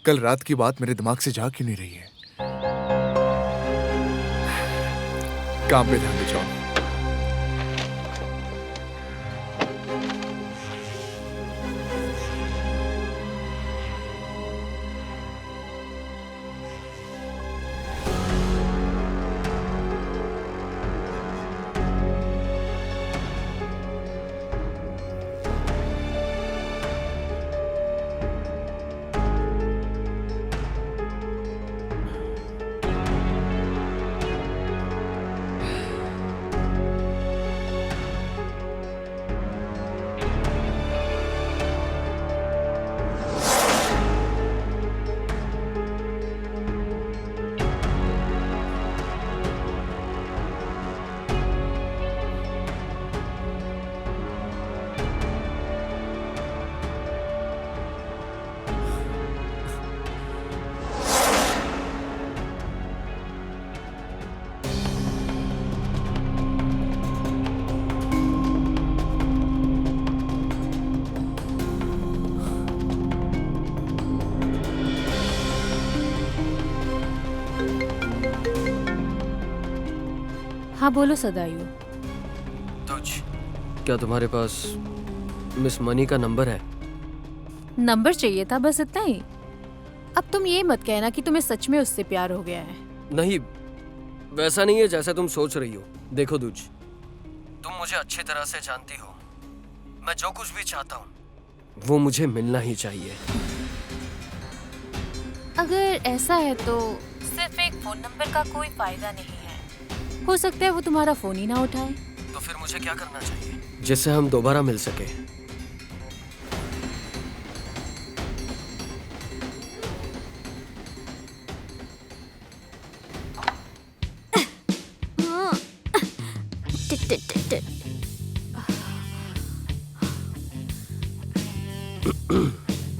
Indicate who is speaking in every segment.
Speaker 1: कल रात की बात मेरे दिमाग से जा क्यों नहीं रही है? काम पे ध्यान दे जाओ।
Speaker 2: हाँ बोलो सदायु।
Speaker 3: तुझ क्या तुम्हारे पास मिस मनी का नंबर है?
Speaker 2: नंबर चाहिए था, बस इतना ही। अब तुम ये मत कहना कि तुम्हें सच में उससे प्यार हो गया है।
Speaker 3: नहीं, वैसा नहीं है जैसा तुम सोच रही हो। देखो तुझ, तुम मुझे अच्छी तरह से जानती हो। मैं जो कुछ भी चाहता हूँ वो मुझे मिलना ही चाहिए।
Speaker 2: अगर ऐसा है तो सिर्फ एक फोन नंबर का कोई फायदा नहीं है। हो सकता है वो तुम्हारा फोन ही ना उठाए।
Speaker 3: तो फिर मुझे क्या करना चाहिए जिससे हम दोबारा मिल सके?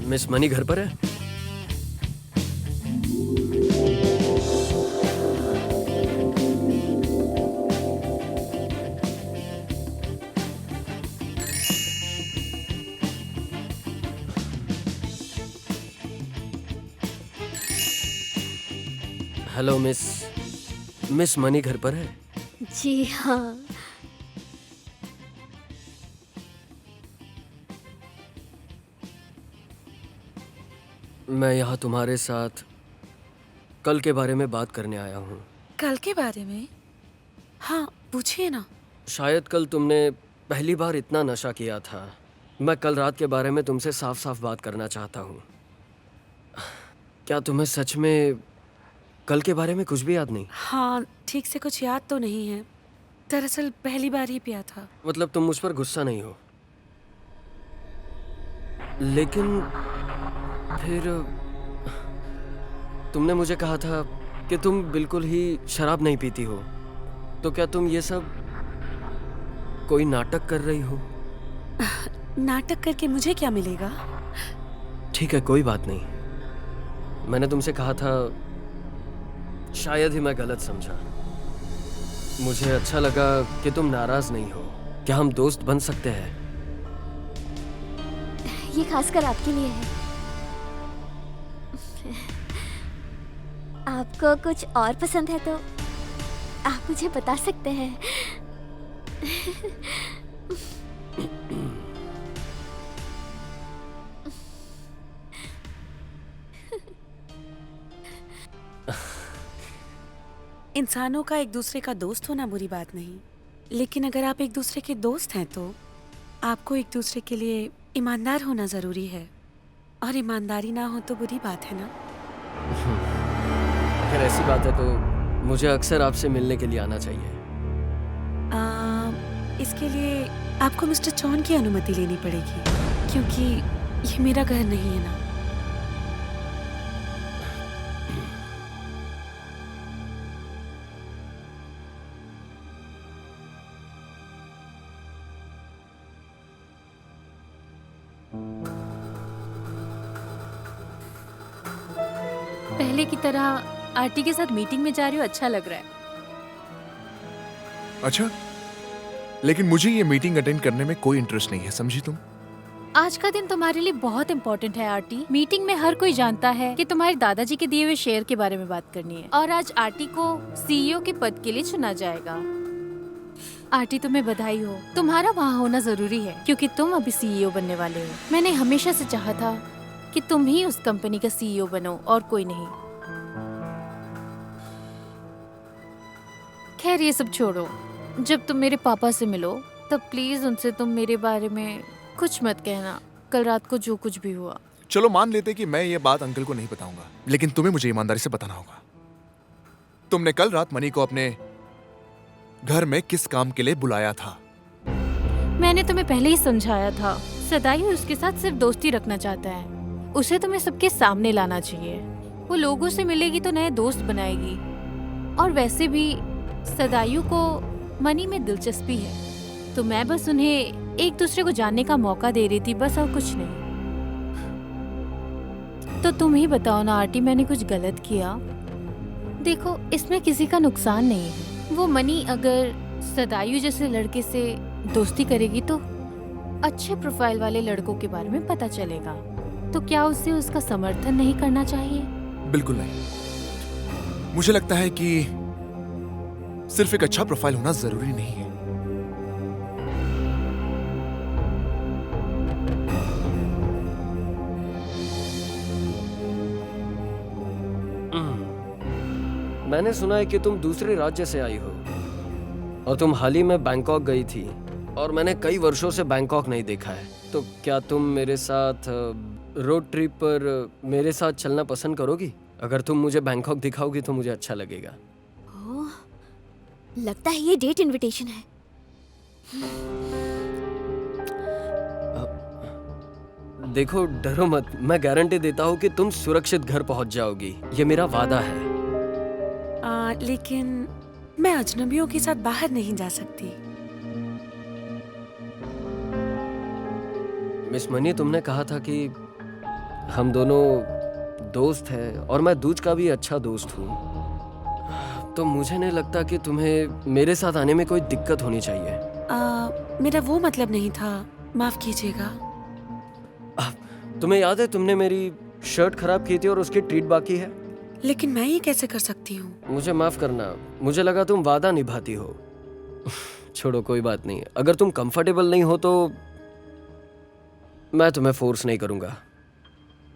Speaker 3: मिस मनी घर पर है? हेलो मिस मनी घर पर है?
Speaker 4: जी हाँ।
Speaker 3: मैं यहाँ तुम्हारे साथ कल के बारे में बात करने आया हूँ।
Speaker 5: कल के बारे में? हाँ पूछिए ना।
Speaker 3: शायद कल तुमने पहली बार इतना नशा किया था। मैं कल रात के बारे में तुमसे साफ साफ बात करना चाहता हूँ। क्या तुम्हें सच में कल के बारे में कुछ भी याद नहीं?
Speaker 5: हाँ ठीक से कुछ याद तो नहीं है। दरअसल पहली बार ही पिया था।
Speaker 3: मतलब तुम मुझ पर गुस्सा नहीं हो? लेकिन फिर तुमने मुझे कहा था कि तुम बिल्कुल ही शराब नहीं पीती हो। तो क्या तुम ये सब कोई नाटक कर रही हो?
Speaker 5: नाटक करके मुझे क्या मिलेगा?
Speaker 3: ठीक है, कोई बात नहीं। मैंने तुमसे कहा था, शायद ही मैं गलत समझा। मुझे अच्छा लगा कि तुम नाराज नहीं हो। क्या हम दोस्त बन सकते हैं?
Speaker 4: ये खासकर आपके लिए है। आपको कुछ और पसंद है तो आप मुझे बता सकते हैं।
Speaker 5: इंसानों का एक दूसरे का दोस्त होना बुरी बात नहीं, लेकिन अगर आप एक दूसरे के दोस्त हैं तो आपको एक दूसरे के लिए ईमानदार होना जरूरी है। और ईमानदारी ना हो तो बुरी बात है ना।
Speaker 3: अगर ऐसी बात है तो मुझे अक्सर आपसे मिलने के लिए आना चाहिए।
Speaker 5: इसके लिए आपको मिस्टर चौन की अनुमति लेनी पड़ेगी, क्योंकि ये मेरा घर नहीं है ना।
Speaker 2: पहले की तरह आरती के साथ मीटिंग में जा रही हो, अच्छा लग रहा है।
Speaker 1: अच्छा, लेकिन मुझे ये मीटिंग अटेंड करने में कोई इंटरेस्ट नहीं है, समझी तुम?
Speaker 2: आज का दिन तुम्हारे लिए बहुत इम्पोर्टेंट है आरती। मीटिंग में हर कोई जानता है कि तुम्हारे दादाजी के दिए हुए शेयर के बारे में बात करनी है और आज आरती को सीईओ के पद के लिए चुना जाएगा। आरती, तुम्हें बधाई हो। तुम्हारा वहाँ होना जरूरी है क्योंकि तुम अभी सीईओ बनने वाले हो। मैंने हमेशा से चाहा था कि तुम ही उस कंपनी का सीईओ बनो और कोई नहीं। खैर ये सब छोड़ो, जब तुम मेरे पापा से मिलो तब प्लीज उनसे तुम मेरे बारे में कुछ मत कहना, कल रात को जो कुछ भी हुआ।
Speaker 1: चलो मान लेते कि मैं ये बात अंकल को नहीं बताऊंगा, लेकिन तुम्हें मुझे ईमानदारी से बताना होगा। तुमने कल रात मनी को अपने घर में किस काम के लिए बुलाया था?
Speaker 2: मैंने तुम्हें पहले ही समझाया था, सदायु उसके साथ सिर्फ दोस्ती रखना चाहता है। उसे तुम्हें सबके सामने लाना चाहिए। वो लोगों से मिलेगी तो नए दोस्त बनाएगी। और वैसे भी सदायु को मनी में दिलचस्पी है, तो मैं बस उन्हें एक दूसरे को जानने का मौका दे रही थी, बस और कुछ नहीं। तो तुम ही बताओ ना आरती, मैंने कुछ गलत किया? देखो, इसमें किसी का नुकसान नहीं है। वो मनी अगर सदायु जैसे लड़के से दोस्ती करेगी तो अच्छे प्रोफाइल वाले लड़कों के बारे में पता चलेगा। तो क्या उसे उसका समर्थन नहीं करना चाहिए?
Speaker 1: बिल्कुल नहीं। मुझे लगता है कि सिर्फ एक अच्छा प्रोफाइल होना जरूरी नहीं है।
Speaker 3: मैंने सुना है कि तुम दूसरे राज्य से आई हो और तुम हाल ही में बैंकॉक गई थी और मैंने कई वर्षों से बैंकॉक नहीं देखा है। तो क्या तुम मेरे साथ रोड ट्रिप पर मेरे साथ चलना पसंद करोगी? अगर तुम मुझे बैंकॉक दिखाओगी तो मुझे अच्छा लगेगा।
Speaker 4: ओह, लगता है ये डेट इनविटेशन है।
Speaker 3: देखो, डरो मत, मैं गारंटी देता हूँ कि तुम सुरक्षित घर पहुँच जाओगी। ये मेरा वादा है।
Speaker 5: लेकिन मैं अजनबियों के साथ बाहर नहीं जा सकती।
Speaker 3: मिस मनी, तुमने कहा था कि हम दोनों दोस्त हैं और मैं दूज का भी अच्छा दोस्त हूँ, तो मुझे नहीं लगता कि तुम्हें मेरे साथ आने में कोई दिक्कत होनी चाहिए।
Speaker 5: मेरा वो मतलब नहीं था, माफ कीजिएगा।
Speaker 3: तुम्हें याद है तुमने मेरी शर्ट खराब की थी और उसकी ट्रीट बाकी है?
Speaker 5: लेकिन मैं ये कैसे कर सकती हूँ?
Speaker 3: मुझे माफ करना, मुझे लगा तुम वादा निभाती हो। छोड़ो, कोई बात नहीं। अगर तुम कंफर्टेबल नहीं हो तो मैं तुम्हें फोर्स नहीं करूँगा।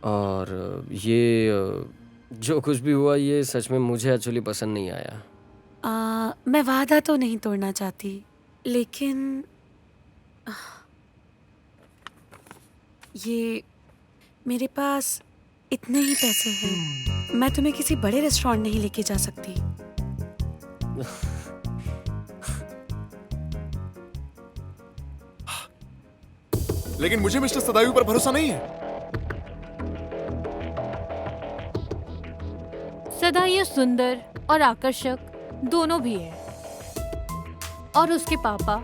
Speaker 3: और ये जो कुछ भी हुआ, ये सच में मुझे एक्चुअली पसंद नहीं आया।
Speaker 5: मैं वादा तो नहीं तोड़ना चाहती, लेकिन ये मेरे पास इतने ही पैसे हैं। मैं तुम्हें किसी बड़े रेस्टोरेंट नहीं लेके जा सकती।
Speaker 1: लेकिन मुझे मिस्टर सदायु पर भरोसा नहीं है।
Speaker 2: सदायु सुंदर और आकर्षक दोनों भी है और उसके पापा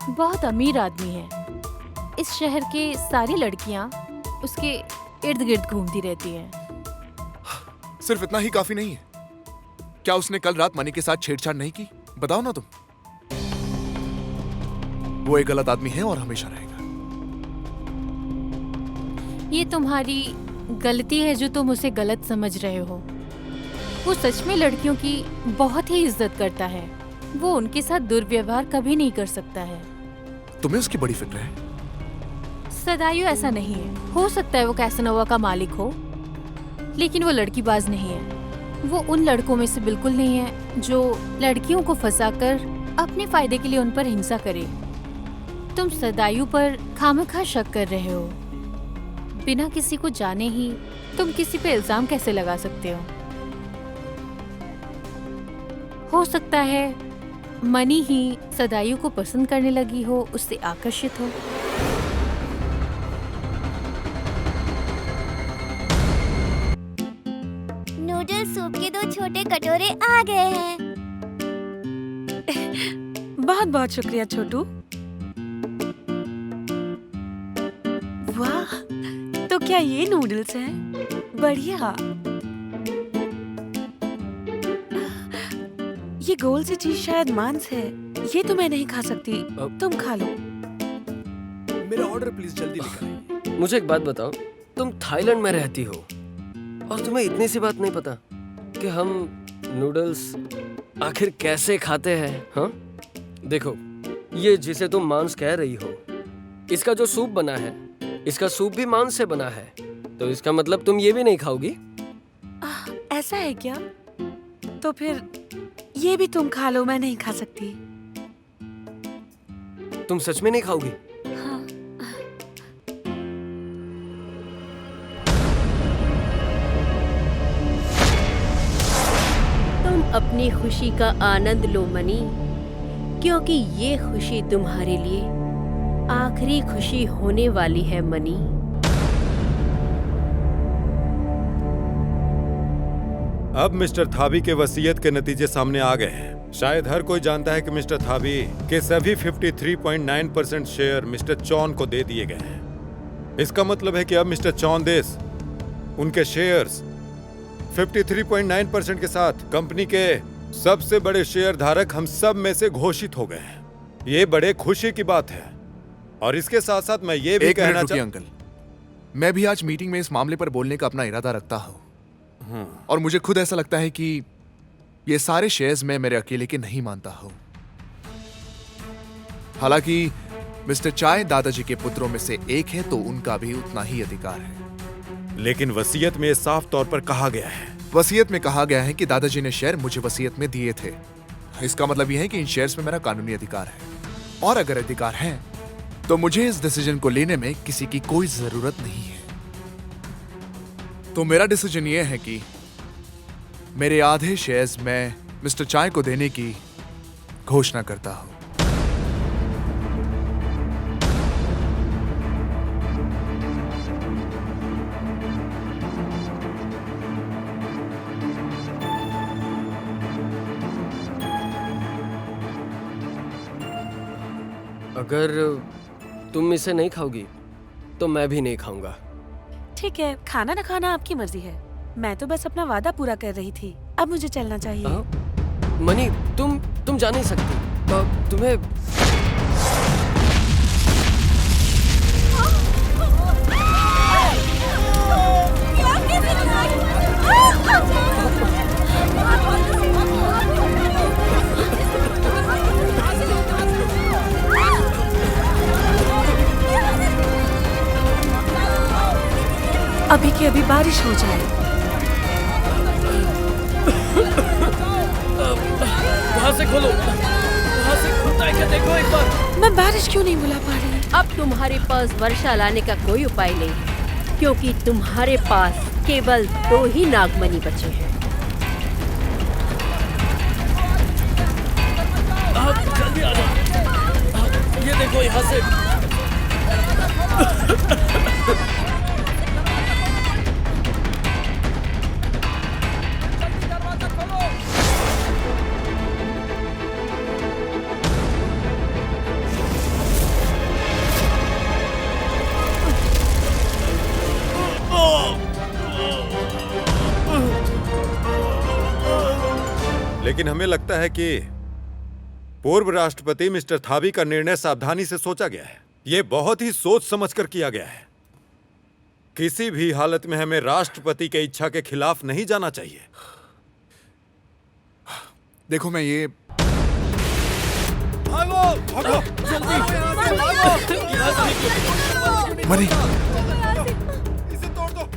Speaker 2: बहुत अमीर आदमी हैं। इस शहर के सारी लड़कियां उसके इर्द गिर्द घूमती रहती हैं।
Speaker 1: सिर्फ इतना ही काफी नहीं है। क्या उसने कल रात मनी के साथ छेड़छाड़ नहीं की? बताओ ना तुम। वो एक गलत आदमी है और हमेशा रहेगा।
Speaker 2: ये तुम्हारी गलती है जो तुम उसे गलत समझ रहे हो। वो सच में लड़कियों की बहुत ही इज्जत करता है। वो उनके साथ दुर्व्यवहार कभी नहीं कर सकता है।
Speaker 1: तुम्हें उसकी बड़ी फिक्र है?
Speaker 2: सदायु ऐसा नहीं है। हो सकता है वो कैसनोवा का मालिक हो, लेकिन वो लड़कीबाज नहीं है। वो उन लड़कों में से बिल्कुल नहीं है जो लड़कियों को फंसाकर अपने फायदे के लिए उन पर हिंसा करे। तुम सदायु पर खामखा शक कर रहे हो। बिना किसी को जाने ही तुम किसी पे इल्जाम कैसे लगा सकते हो सकता है मनी ही सदायु को पसंद करने लगी हो, उससे आकर्षित हो।
Speaker 4: नूडल सूप के 2 छोटे कटोरे आ गए हैं।
Speaker 5: बहुत बहुत शुक्रिया छोटू। वाह, तो क्या ये नूडल्स हैं? बढ़िया। ये गोल सी चीज शायद मांस है। ये तो मैं नहीं खा सकती, तुम खा लो।
Speaker 1: मेरा ऑर्डर प्लीज जल्दी लेकर आइए।
Speaker 3: मुझे एक बात बताओ, तुम थाईलैंड में रहती हो और तुम्हें इतनी सी बात नहीं पता कि हम नूडल्स आखिर कैसे खाते हैं? हाँ, देखो, ये जिसे तुम मांस कह रही हो, इसका जो सूप बना है, इसका सूप भी मांस से बना है, तो इसका मतलब तुम ये भी नहीं खाओगी?
Speaker 5: ऐसा है क्या? तो फिर ये भी तुम खा लो, मैं नहीं खा सकती।
Speaker 3: तुम सच में नहीं खाओगी?
Speaker 5: हाँ।
Speaker 6: तुम अपनी खुशी का आनंद लो मनी, क्योंकि ये खुशी तुम्हारे लिए आखिरी खुशी होने वाली है मनी।
Speaker 7: अब मिस्टर थाबी के वसीयत के नतीजे सामने आ गए हैं। शायद हर कोई जानता है कि मिस्टर थाबी के सभी 53.9% शेयर मिस्टर चौन को दे दिए गए हैं। इसका मतलब है कि अब मिस्टर चौंदेस उनके शेयर्स 53.9% के साथ कंपनी के सबसे बड़े शेयर धारक हम सब में से घोषित हो गए हैं। ये बड़े खुशी की बात है। और इसके साथ साथ मैं ये भी
Speaker 1: एक मिनट
Speaker 7: कहना
Speaker 1: रुकिए अंकल, मैं भी आज मीटिंग में इस मामले पर बोलने का अपना इरादा रखता हूँ, और मुझे खुद ऐसा लगता है कि ये सारे शेयर्स मैं मेरे अकेले के नहीं मानता हूं। हालांकि मिस्टर चाय दादाजी के पुत्रों में से एक है, तो उनका भी उतना ही अधिकार है।
Speaker 7: लेकिन वसीयत में साफ तौर पर कहा गया है,
Speaker 1: वसीयत में कहा गया है कि दादाजी ने शेयर मुझे वसीयत में दिए थे। इसका मतलब यह है कि इन शेयर्स में मेरा कानूनी अधिकार है, और अगर अधिकार है तो मुझे इस डिसीजन को लेने में किसी की कोई जरूरत नहीं है। तो मेरा डिसीजन यह है कि मेरे आधे शेयर्स मैं मिस्टर चाय को देने की घोषणा करता हूं।
Speaker 3: अगर तुम इसे नहीं खाओगी तो मैं भी नहीं खाऊंगा।
Speaker 5: ठीक है, खाना ना खाना आपकी मर्जी है। मैं तो बस अपना वादा पूरा कर रही थी। अब मुझे चलना चाहिए।
Speaker 3: मनी, तुम जा नहीं सकती। तुम्हें
Speaker 5: अभी की अभी बारिश हो जाए।
Speaker 3: वहां से खोलो, वहां से खुलता है क्या? देखो एक बार।
Speaker 5: मैं बारिश क्यों नहीं बुला पा रही?
Speaker 6: अब तुम्हारे पास वर्षा लाने का कोई उपाय नहीं, क्योंकि तुम्हारे पास केवल 2 ही नागमणि बचे हैं।
Speaker 3: आप जल्दी आ जाओ। ये देखो यहाँ से।
Speaker 7: लेकिन हमें लगता है कि पूर्व राष्ट्रपति मिस्टर थाबी का निर्णय सावधानी से सोचा गया है। यह बहुत ही सोच समझकर किया गया है। किसी भी हालत में हमें राष्ट्रपति की इच्छा के खिलाफ नहीं जाना चाहिए।
Speaker 1: देखो, मैं ये
Speaker 7: भागो, भागो,
Speaker 1: मनी,
Speaker 7: इसे तोड़ दो।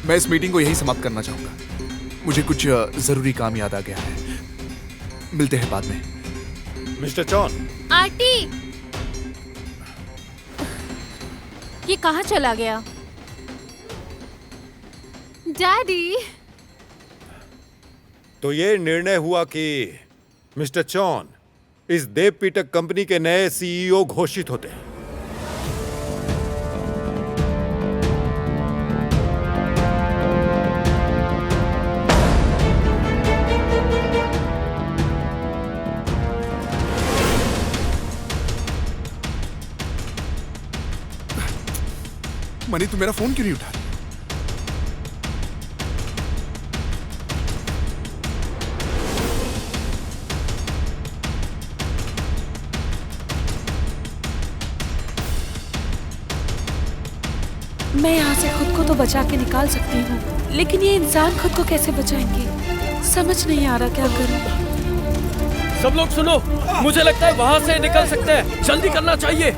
Speaker 1: मैं इस मीटिंग को यही समाप्त करना चाहूंगा। मुझे कुछ जरूरी काम याद आ गया है। मिलते हैं बाद में।
Speaker 7: मिस्टर चौन,
Speaker 2: आंटी, ये कहाँ चला गया? डैडी,
Speaker 7: तो ये निर्णय हुआ कि मिस्टर चौन इस देवपीटक कंपनी के नए सीईओ घोषित होते हैं।
Speaker 1: मनी, तू मेरा फोन क्यों नहीं उठा रही?
Speaker 5: मैं यहाँ से खुद को तो बचा के निकाल सकती हूँ, लेकिन ये इंसान खुद को कैसे बचाएंगे? समझ नहीं आ रहा क्या करूँ।
Speaker 3: सब लोग सुनो, मुझे लगता है वहाँ से निकल सकते हैं। जल्दी करना चाहिए।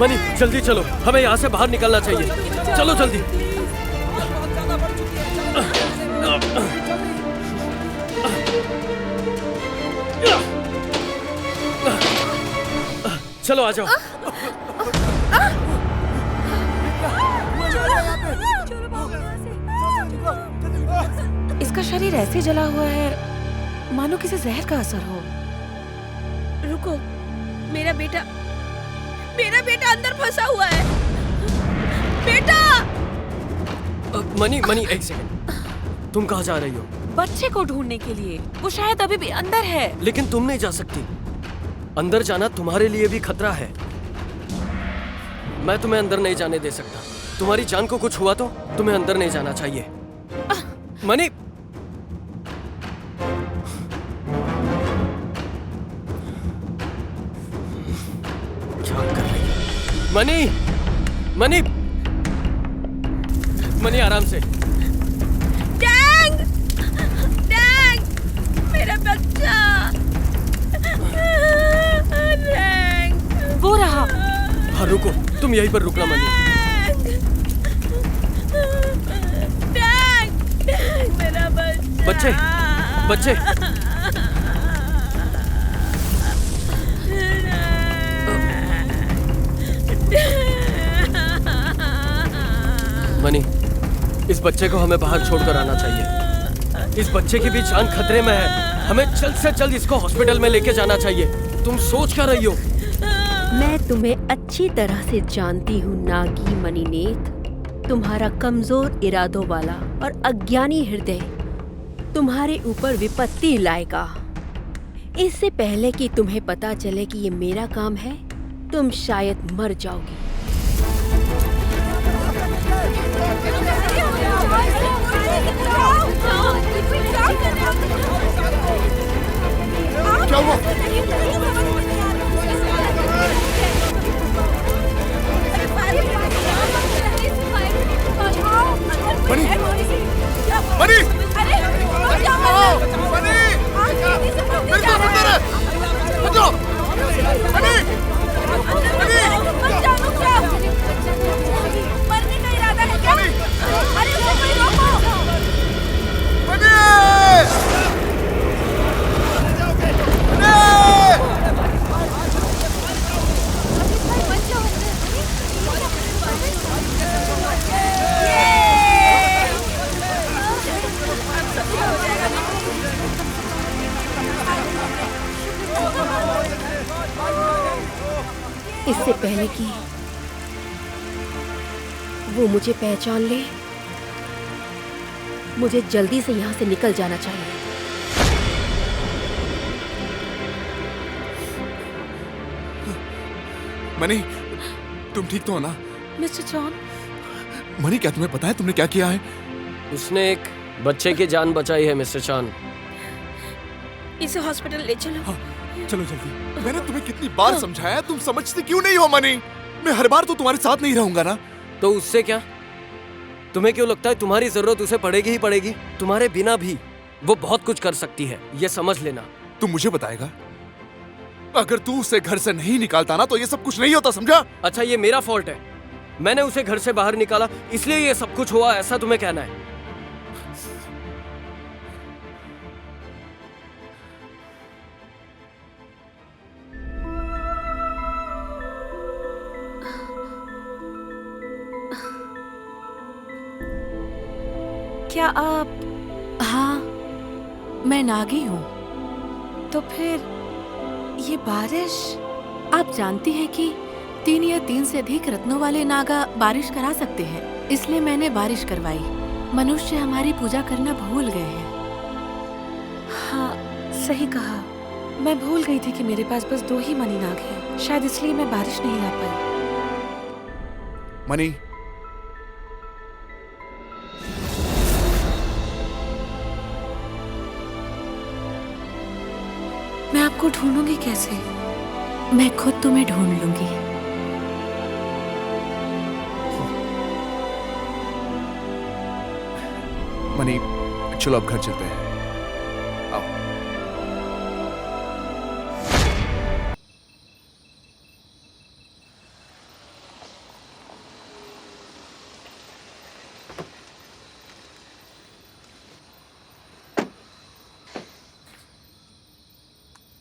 Speaker 3: मनी, जल्दी चलो, हमें यहाँ से बाहर निकलना चाहिए। चलो जल्दी। चलो आ जाओ।
Speaker 5: इसका शरीर ऐसे जला हुआ है मानो किसी जहर का असर हो।
Speaker 6: रुको, मेरा बेटा अंदर फंसा हुआ है। बेटा!
Speaker 3: मनी, मनी, एक सेकंड। तुम कहाँ जा रही हो?
Speaker 5: बच्चे को ढूंढने के लिए। वो शायद अभी भी अंदर है।
Speaker 3: लेकिन तुम नहीं जा सकती। अंदर जाना तुम्हारे लिए भी खतरा है। मैं तुम्हें अंदर नहीं जाने दे सकता। तुम्हारी जान को कुछ हुआ तो तुम्हें अंदर नहीं जाना चाहिए। मनी, क्या कर रही है? मनी, मनी, मनी, आराम से।
Speaker 6: डैंग! डैंग! मेरा बच्चा! डैंग!
Speaker 5: वो रहा।
Speaker 3: हाँ, रुको, तुम यहीं पर रुकना मनी।
Speaker 6: डैंग! डैंग! मेरा बच्चा!
Speaker 3: बच्चे, बच्चे, मनी, इस बच्चे को हमें बाहर छोड़कर आना चाहिए। इस बच्चे की भी जान खतरे में है। हमें जल्द से जल्द इसको हॉस्पिटल में लेके जाना चाहिए। तुम सोच क्या रही हो?
Speaker 6: मैं तुम्हें अच्छी तरह से जानती हूँ नागी मणिनेत्र। तुम्हारा कमजोर इरादों वाला और अज्ञानी हृदय तुम्हारे ऊपर विपत्ति लाएगा। इससे पहले कि तुम्हें पता चले कि ये मेरा काम है, तुम शायद मर जाओगी।
Speaker 1: क्या हुआ? मनी! मनी! मनी! मेरे पास अंदर है! बचाओ! मनी! मनी!
Speaker 6: मरने का इरादा है क्या? अरे उसे कोई रोको!
Speaker 1: मनी!
Speaker 6: इससे पहले कि वो मुझे पहचान ले, मुझे जल्दी से यहाँ से निकल जाना चाहिए।
Speaker 1: मनी, तुम ठीक तो हो ना?
Speaker 5: मिस्टर जॉन,
Speaker 1: मनी, क्या तुम्हें पता है तुमने क्या किया है?
Speaker 3: उसने एक बच्चे की जान बचाई है मिस्टर चान।
Speaker 6: इसे हॉस्पिटल ले चलो।
Speaker 1: हाँ, चलो जल्दी। मैंने तुम्हें कितनी बार समझाया, तुम समझती क्यों नहीं हो मनी? मैं हर बार तो तुम्हारे साथ नहीं रहूंगा ना।
Speaker 3: तो उससे क्या? तुम्हें क्यों लगता है तुम्हारी जरूरत उसे पड़ेगी ही पड़ेगी? तुम्हारे बिना भी वो बहुत कुछ कर सकती है, ये समझ लेना।
Speaker 1: तुम मुझे बताएगा? अगर तू उसे घर से नहीं निकालता ना तो ये सब कुछ नहीं होता, समझा?
Speaker 3: अच्छा, ये मेरा फॉल्ट है। मैंने उसे घर से बाहर निकाला, इसलिए ये सब कुछ हुआ, ऐसा तुम्हें कहना है?
Speaker 5: क्या आप?
Speaker 2: हाँ, मैं नागी हूँ।
Speaker 5: तो फिर ये बारिश?
Speaker 2: आप जानती हैं कि 3 या 3 से अधिक रत्नों वाले नागा बारिश करा सकते हैं, इसलिए मैंने बारिश करवाई। मनुष्य हमारी पूजा करना भूल गए हैं।
Speaker 5: हाँ, सही कहा। मैं भूल गई थी कि मेरे पास बस 2 ही मनी नाग हैं। शायद इसलिए मैं बारिश नहीं ला पाई।
Speaker 1: मनी,
Speaker 5: मैं मैं आपको ढूंढूंगी कैसे?
Speaker 2: मैं खुद तुम्हें ढूंढ लूंगी।
Speaker 1: मनी, चलो अब घर चलते हैं। आओ।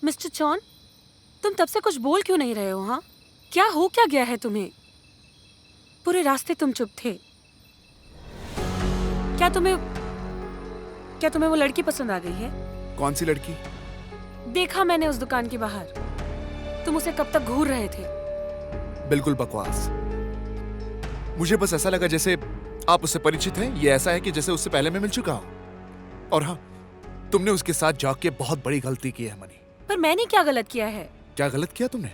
Speaker 5: मिस्टर चॉन, तुम तब से कुछ बोल क्यों नहीं रहे हो? हाँ, क्या गया है तुम्हें? पूरे रास्ते तुम चुप थे। क्या तुम्हें वो लड़की पसंद आ गई है?
Speaker 1: कौन सी लड़की?
Speaker 5: देखा मैंने उस दुकान के बाहर। तुम उसे कब तक घूर रहे थे?
Speaker 1: बिल्कुल बकवास। मुझे बस ऐसा लगा जैसे आप उससे परिचित हैं। ये ऐसा है कि जैसे उससे पहले मैं मिल चुका हूं। और हाँ, तुमने उसके साथ जाके बहुत बड़ी गलती की है मनी।
Speaker 5: पर मैंने क्या गलत किया है?
Speaker 1: क्या गलत किया तुमने?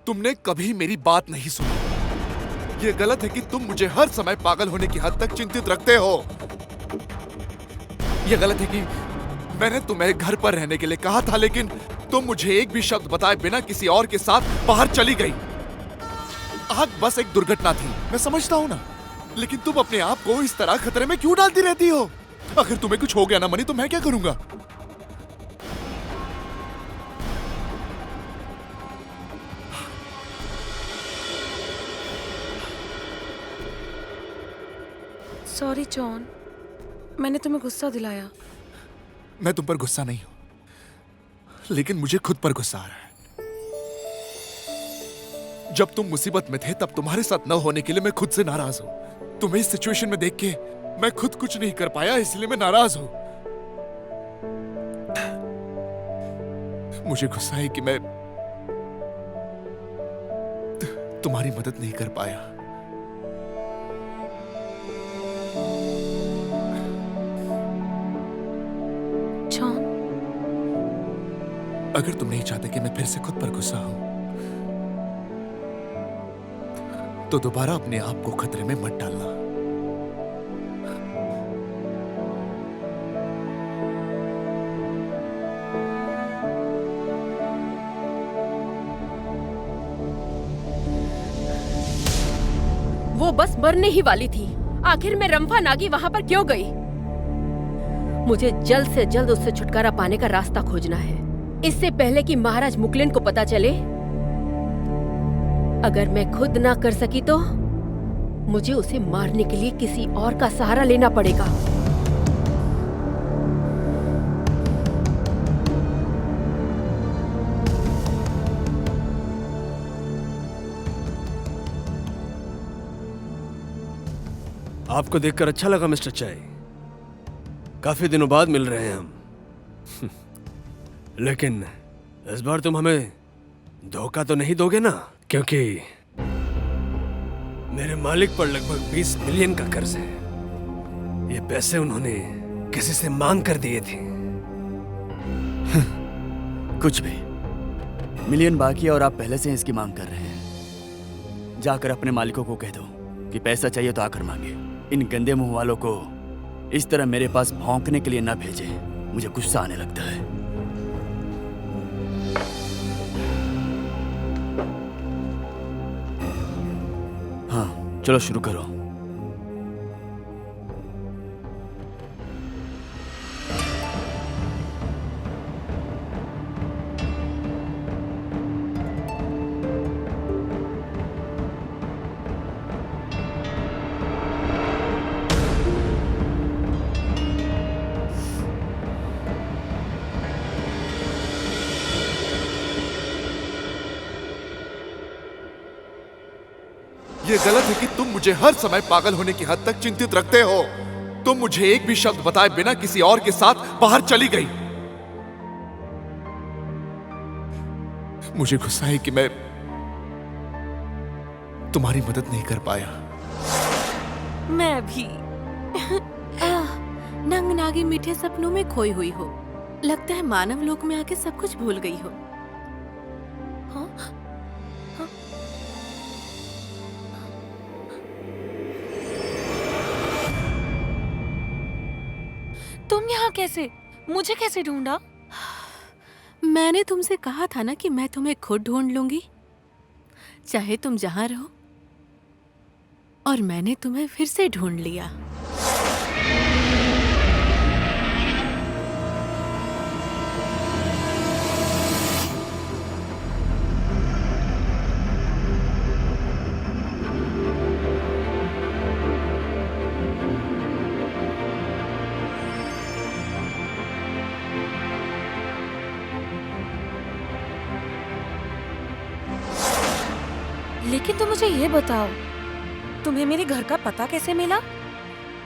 Speaker 1: तुमने कभी मेरी बात नहीं सुनी। ये गलत है कि तुम मुझे हर समय पागल होने की हद तक चिंतित रखते हो। ये गलत है कि मैंने तुम्हें घर पर रहने के लिए कहा था, लेकिन तुम मुझे एक भी शब्द बताए बिना किसी और के साथ बाहर चली गई। आग बस एक दुर्घटना थी, मैं समझता हूं ना, लेकिन तुम अपने आप को इस तरह खतरे में क्यों डालती रहती हो? अगर तुम्हें कुछ हो गया ना मनी, तो मैं क्या करूंगा?
Speaker 5: सॉरी जॉन, मैंने तुम्हें गुस्सा दिलाया।
Speaker 1: मैं तुम पर गुस्सा नहीं हूं, लेकिन मुझे खुद पर गुस्सा आ रहा है। जब तुम मुसीबत में थे तब तुम्हारे साथ न होने के लिए मैं खुद से नाराज हूं। तुम्हें इस सिचुएशन में देख के मैं खुद कुछ नहीं कर पाया, इसलिए मैं नाराज हूं। मुझे गुस्सा है कि मैं तुम्हारी मदद नहीं कर पाया।
Speaker 5: जॉन,
Speaker 1: अगर तुम नहीं चाहते कि मैं फिर से खुद पर गुस्सा हूं, तो दोबारा अपने आप को खतरे में मत डालना।
Speaker 6: वो बस मरने ही वाली थी। आखिर में रंभा नागी वहां पर क्यों गई? मुझे जल्द से जल्द उससे छुटकारा पाने का रास्ता खोजना है, इससे पहले कि महाराज मुकलेन को पता चले। अगर मैं खुद ना कर सकी तो मुझे उसे मारने के लिए किसी और का सहारा लेना पड़ेगा।
Speaker 3: आपको देखकर अच्छा लगा मिस्टर चाय। काफी दिनों बाद मिल रहे हैं हम। लेकिन इस बार तुम हमें धोखा तो नहीं दोगे ना? क्योंकि मेरे मालिक पर लगभग 20 मिलियन का कर्ज है। ये पैसे उन्होंने किसी से मांग कर दिए थे।
Speaker 8: कुछ भी। मिलियन बाकी है और आप पहले से इसकी मांग कर रहे हैं। जाकर अपने मालिकों को कह दो कि पैसा चाहिए तो आकर मांगे। इन गंदे मुंह वालों को इस तरह मेरे पास भौंकने के लिए ना भेजे। मुझे गुस्सा आने लगता है। हाँ, चलो शुरू करो।
Speaker 1: ये गलत है कि तुम मुझे हर समय पागल होने की हद तक चिंतित रखते हो। तुम मुझे एक भी शब्द बताए बिना किसी और के साथ बाहर चली गई। मुझे गुस्सा है कि मैं तुम्हारी मदद नहीं कर पाया।
Speaker 5: मैं भी।
Speaker 2: नंग नागी मीठे सपनों में खोई हुई हो। लगता है मानव लोक में आके सब कुछ भूल गई हो। हाँ? हाँ?
Speaker 5: तुम यहाँ कैसे? मुझे कैसे ढूंढा? मैंने तुमसे कहा था ना कि मैं तुम्हें खुद ढूंढ लूंगी, चाहे तुम जहां रहो। और मैंने तुम्हें फिर से ढूंढ लिया। लेकिन तुम मुझे ये बताओ, तुम्हें मेरे घर का पता कैसे मिला?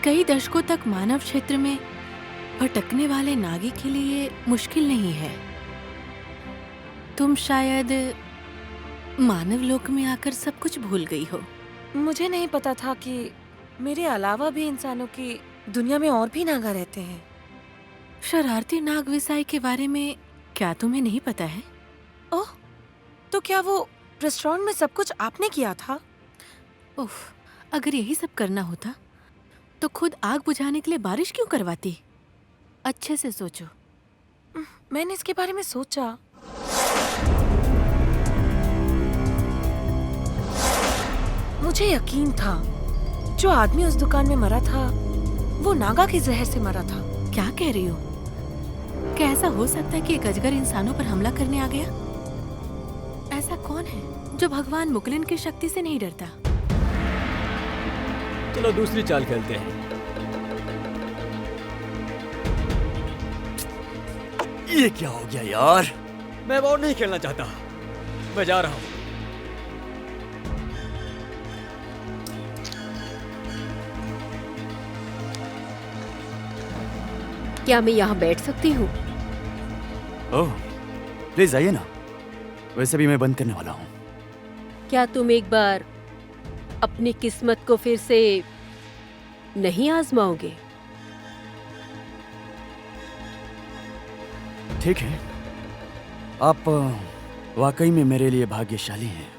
Speaker 5: कई दशकों तक मानव क्षेत्र में भटकने वाले नागी के लिए मुश्किल नहीं है। तुम शायद मानव लोक में आकर सब कुछ भूल गई हो। मुझे नहीं पता था कि मेरे अलावा भी इंसानों की दुनिया में और भी नागा रहते हैं। शरारती नाग विसाई के बारे में क्या तुम्हें नहीं पता है? ओह, तो क्या वो रेस्टोरेंट में सब कुछ आपने किया था? उफ, अगर यही सब करना होता तो खुद आग बुझाने के लिए बारिश क्यों करवाती? अच्छे से सोचो। मैंने इसके बारे में सोचा। मुझे यकीन था जो आदमी उस दुकान में मरा था वो नागा के जहर से मरा था। क्या कह रही हो? क्या ऐसा हो सकता है कि एक अजगर इंसानों पर हमला करने आ गया? ऐसा कौन है जो भगवान मुकलिन की शक्ति से नहीं डरता?
Speaker 8: चलो दूसरी चाल खेलते हैं। ये क्या हो गया यार? मैं और नहीं खेलना चाहता, मैं जा रहा हूं।
Speaker 6: क्या मैं यहाँ बैठ सकती हूँ?
Speaker 8: ओह, प्लीज आइए ना। वैसे भी मैं बंद करने वाला हूँ।
Speaker 6: क्या तुम एक बार अपनी किस्मत को फिर से नहीं आजमाओगे?
Speaker 8: ठीक है, आप वाकई में मेरे लिए भाग्यशाली हैं।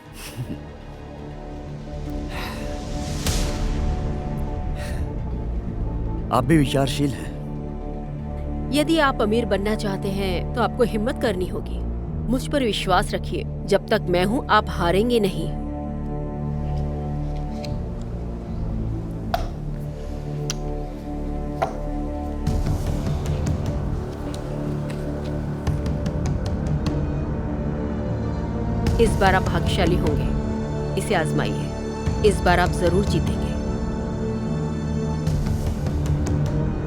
Speaker 8: आप भी विचारशील हैं।
Speaker 6: यदि आप अमीर बनना चाहते हैं तो आपको हिम्मत करनी होगी। मुझ पर विश्वास रखिए, जब तक मैं हूं आप हारेंगे नहीं। इस बार आप भाग्यशाली होंगे, इसे आजमाइए। इस बार आप जरूर जीतेंगे।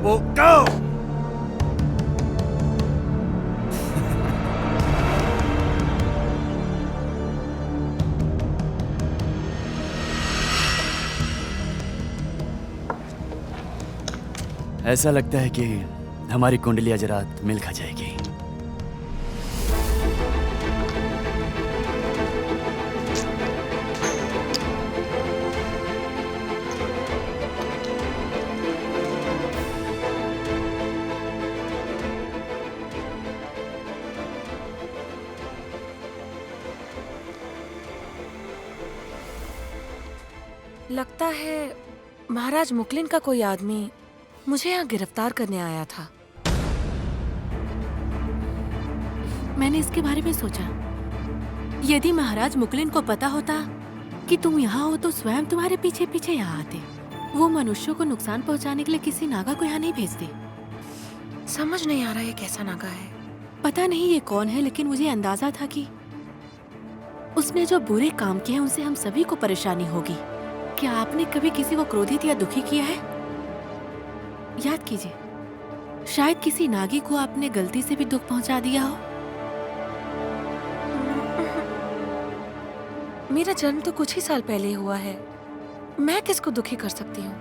Speaker 8: वो go! ऐसा लगता है कि हमारी कुंडली आज रात मिल खा जाएगी।
Speaker 5: लगता है महाराज मुकलिन का कोई आदमी मुझे यहाँ गिरफ्तार करने आया था। मैंने इसके बारे में सोचा, यदि महाराज मुकलिन को पता होता कि तुम यहाँ हो तो स्वयं तुम्हारे पीछे पीछे यहाँ आते। वो मनुष्यों को नुकसान पहुँचाने के लिए किसी नागा को यहाँ नहीं भेजते। समझ नहीं आ रहा ये कैसा नागा है। पता नहीं ये कौन है, लेकिन मुझे अंदाजा था कि उसने जो बुरे काम किए हैं उनसे हम सभी को परेशानी होगी। क्या आपने कभी किसी को क्रोधित या दुखी किया है? याद कीजिए, शायद किसी नागी को आपने गलती से भी दुख पहुंचा दिया हो। मेरा जन्म तो कुछ ही साल पहले हुआ है, मैं किसको दुखी कर सकती हूँ?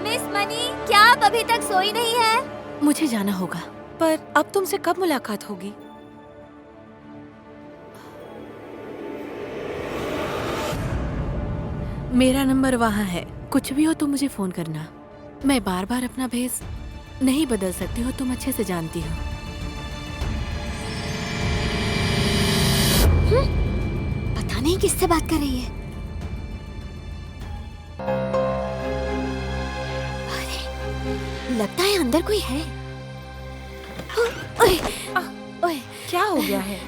Speaker 4: मिस मनी, क्या आप अभी तक सोई नहीं है?
Speaker 5: मुझे जाना होगा, पर अब तुमसे कब मुलाकात होगी? मेरा नंबर वहाँ है, कुछ भी हो तो मुझे फोन करना। मैं बार बार अपना भेस नहीं बदल सकती हो, तुम अच्छे से जानती हो।
Speaker 4: पता नहीं किससे बात कर रही है। अरे, लगता है अंदर कोई है। ओए, ओए,
Speaker 5: क्या हो गया है?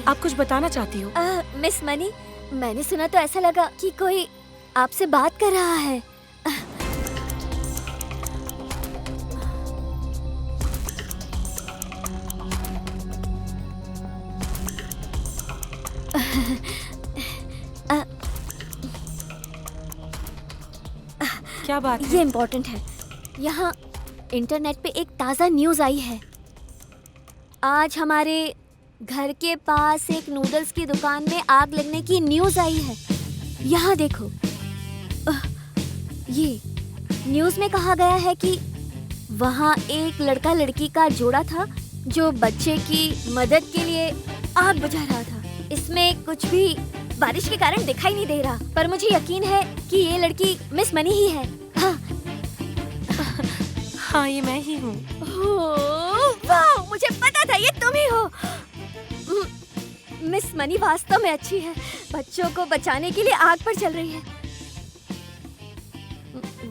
Speaker 5: आप कुछ बताना चाहती हो?
Speaker 4: मिस मनी, मैंने सुना तो ऐसा लगा कि कोई आपसे बात कर रहा है।
Speaker 5: क्या बात है?
Speaker 4: ये इम्पोर्टेंट है। यहाँ इंटरनेट पे एक ताज़ा न्यूज़ आई है। आज हमारे घर के पास एक नूडल्स की दुकान में आग लगने की न्यूज़ आई है। यहाँ देखो, ये न्यूज़ में कहा गया है कि वहाँ एक लड़का लड़की का जोड़ा था जो बच्चे की मदद के लिए आग बुझा रहा था। इसमें कुछ भी बारिश के कारण दिखाई नहीं दे रहा, पर मुझे यकीन है कि ये लड़की मिस मनी ही है। हाँ,
Speaker 5: हाँ, ये मैं ही हूँ।
Speaker 4: वाह, मुझे पता था ये तुम ही हो। मिस मनी वास्तव में अच्छी है, बच्चों को बचाने के लिए आग पर चल रही है।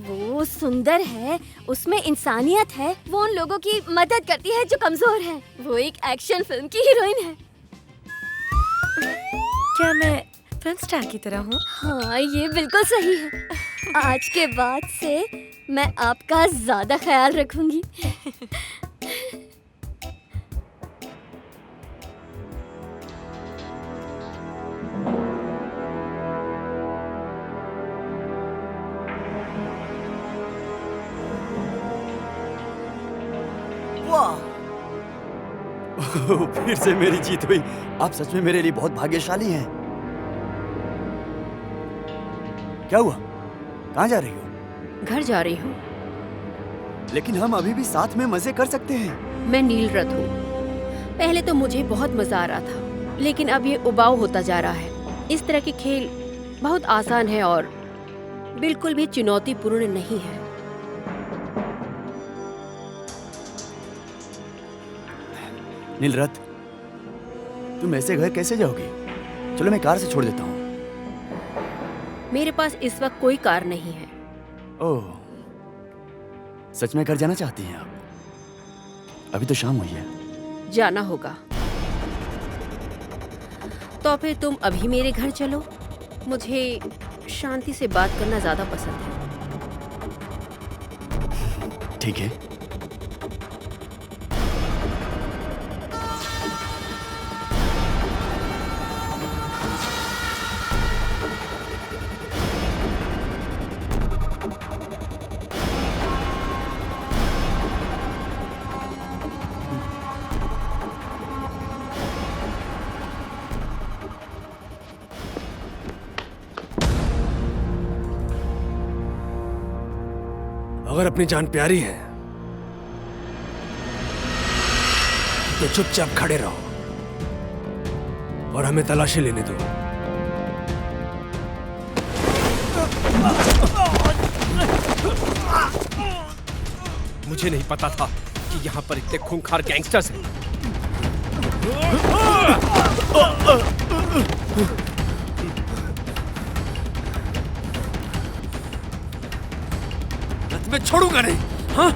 Speaker 4: वो सुंदर है, उसमें इंसानियत है, वो उन लोगों की मदद करती है जो कमजोर हैं। वो एक एक्शन फिल्म की हीरोइन है।
Speaker 5: क्या मैं फिल्म स्टार की तरह हूँ?
Speaker 4: हाँ, ये बिल्कुल सही है। आज के बाद से मैं आपका ज्यादा ख्याल रखूंगी।
Speaker 8: फिर से मेरी जीत हुई। आप सच में मेरे लिए बहुत भाग्यशाली हैं। क्या हुआ? कहाँ जा रही हो?
Speaker 6: घर जा रही हूँ।
Speaker 8: लेकिन हम अभी भी साथ में मजे कर सकते हैं।
Speaker 6: मैं नीलरथ हूँ। पहले तो मुझे बहुत मजा आ रहा था, लेकिन अब ये उबाऊ होता जा रहा है। इस तरह के खेल बहुत आसान है और बिल्कुल भी चुनौतीपूर्ण नहीं है।
Speaker 8: नीलरथ, तुम ऐसे घर कैसे जाओगी? चलो मैं कार से छोड़ देता हूँ।
Speaker 6: मेरे पास इस वक्त कोई कार नहीं है।
Speaker 8: ओह, सच में घर जाना चाहती हैं आप? अभी तो शाम हुई है।
Speaker 6: जाना होगा तो फिर तुम अभी मेरे घर चलो। मुझे शांति से बात करना ज्यादा पसंद है।
Speaker 8: ठीक है।
Speaker 9: अगर अपनी जान प्यारी है तो चुपचाप खड़े रहो और हमें तलाशी लेने दो। मुझे नहीं पता था कि यहाँ पर इतने खूंखार गैंगस्टर्स हैं। मैं छोड़ूंगा नहीं। हाँ?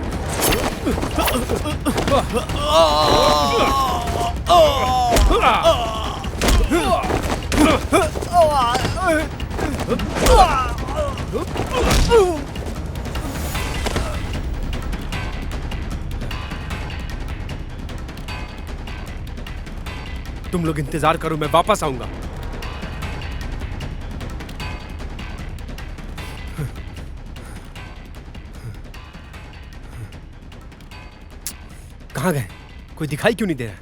Speaker 9: तुम लोग इंतजार करो, मैं वापस आऊंगा। कहाँ गए? कोई दिखाई क्यों नहीं दे रहा?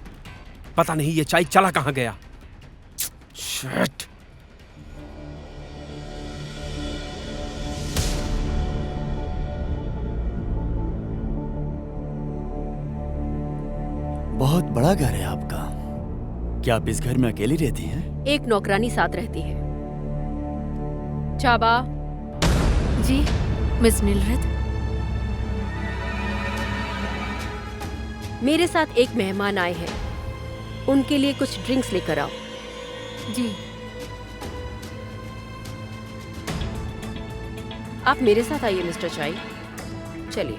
Speaker 9: पता नहीं ये चाय चला कहाँ गया। शिट।
Speaker 8: बहुत बड़ा घर है आपका। क्या आप इस घर में अकेली रहती हैं?
Speaker 6: एक नौकरानी साथ रहती है। चाबा।
Speaker 2: जी, मिस नीलरथ।
Speaker 6: मेरे साथ एक मेहमान आए हैं, उनके लिए कुछ ड्रिंक्स लेकर आओ।
Speaker 2: जी।
Speaker 6: आप मेरे साथ आइए मिस्टर चाई। चलिए।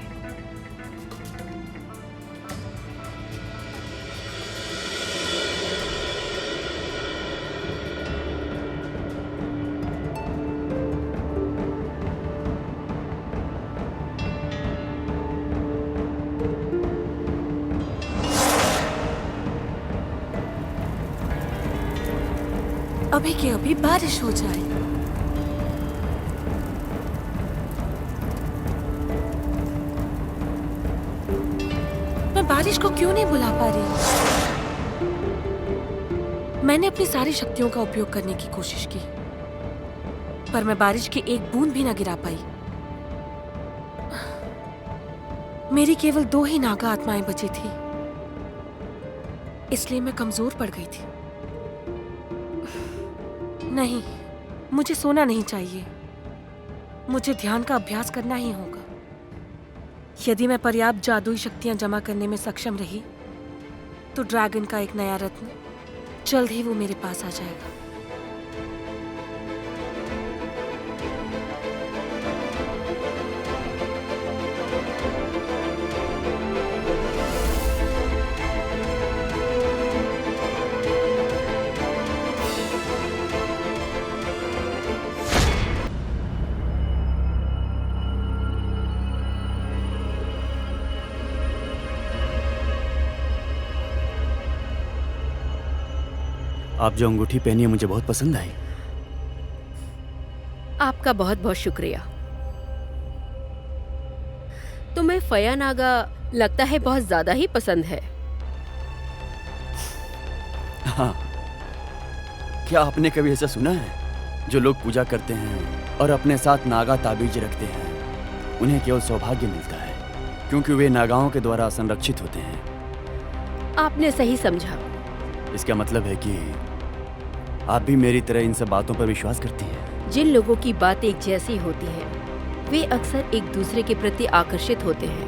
Speaker 5: अभी के अभी बारिश हो जाए। मैं बारिश को क्यों नहीं बुला पा रही? मैंने अपनी सारी शक्तियों का उपयोग करने की कोशिश की, पर मैं बारिश की एक बूंद भी न गिरा पाई। मेरी केवल 2 ही नागा आत्माएं बची थी, इसलिए मैं कमजोर पड़ गई थी। नहीं, मुझे सोना नहीं चाहिए। मुझे ध्यान का अभ्यास करना ही होगा। यदि मैं पर्याप्त जादुई शक्तियां जमा करने में सक्षम रही, तो ड्रैगन का एक नया रत्न जल्द ही वो मेरे पास आ जाएगा।
Speaker 8: आप जो अंगूठी पहनी है मुझे बहुत पसंद आई।
Speaker 6: आपका बहुत बहुत शुक्रिया। तुम्हें फया नागा लगता है बहुत ज्यादा ही पसंद है।
Speaker 8: हाँ, क्या आपने कभी ऐसा सुना है जो लोग पूजा करते हैं और अपने साथ नागा ताबीज रखते हैं, उन्हें केवल सौभाग्य मिलता है क्योंकि वे नागाओं के द्वारा संरक्षित होते हैं।
Speaker 6: आपने सही समझा।
Speaker 8: इसका मतलब है कि आप भी मेरी तरह इन सब बातों पर विश्वास करती हैं।
Speaker 6: जिन लोगों की बातें एक जैसी होती हैं, वे अक्सर एक दूसरे के प्रति आकर्षित होते हैं।